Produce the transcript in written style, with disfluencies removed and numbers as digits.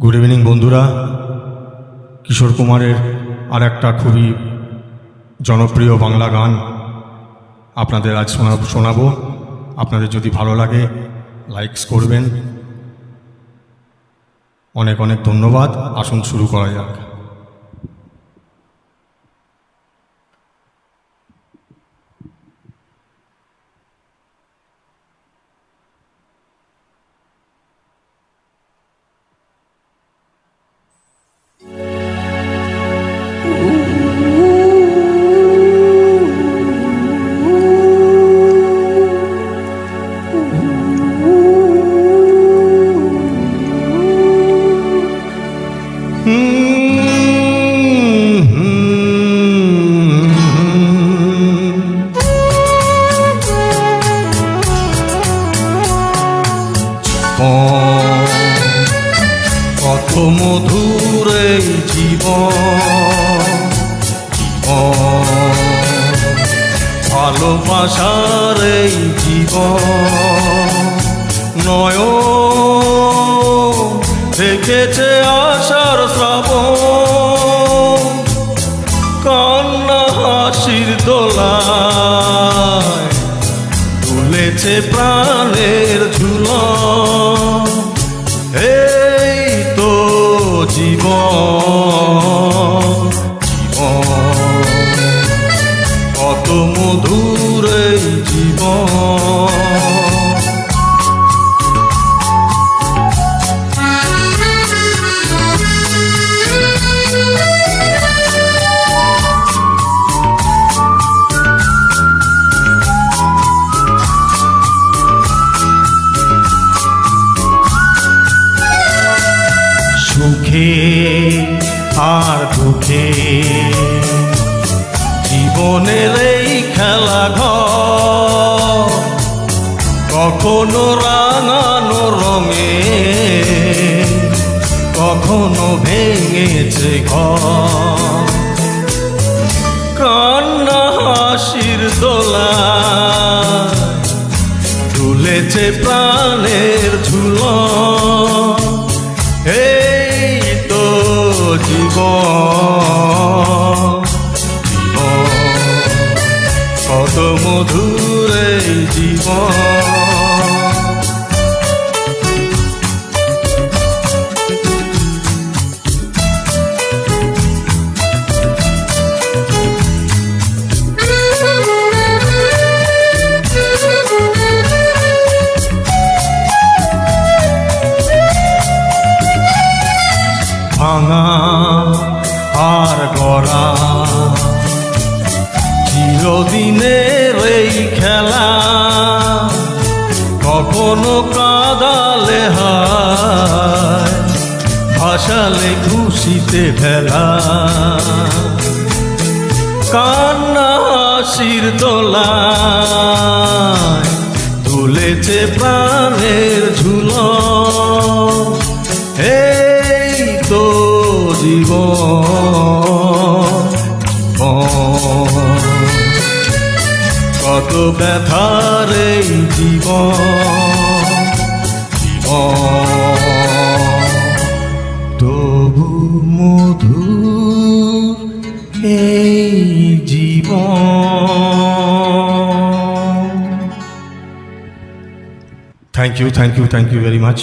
Good evening বন্ধুরা। কিশোর কুমারের আর একটা খুবই জনপ্রিয় বাংলা গান আপনাদের আজ শোনাবো। আপনাদের যদি ভালো লাগে লাইকস করবেন। অনেক অনেক ধন্যবাদ। আসুন শুরু করা যাক। কত মধুর এই জীবন, ভালোবাসার এই জীবন। নয়ন দেখেছে আশার শ্রাবণ, কান্না হাসির দোলায় তুলেছে প্রাণের ঝুলন। এই তো জীবন, কত মধুর এই জীবন। সুখে আর দুঃখে জীবনের এই খেলা ঘর, কখনো রাঙানো রঙে কখনো ভেঙেছে ঘর। কান্না হাসির দোলায় তুলেছে প্রাণের ঝুলন। এই তো জীবন, কত মধুর এই জীবন। ভাঙা আর গড়া চিরদিনের এই খেলা, কখনো কাঁদালে হায়, ভাসালে খুশিতে ভেলা। কান্না হাসির দোলায় তুলেছে প্রাণের ঝুলন। এই তো জীবন, কত ব্যথার এই জীবন। তবু মধুর এই জীবন। Thank you very much.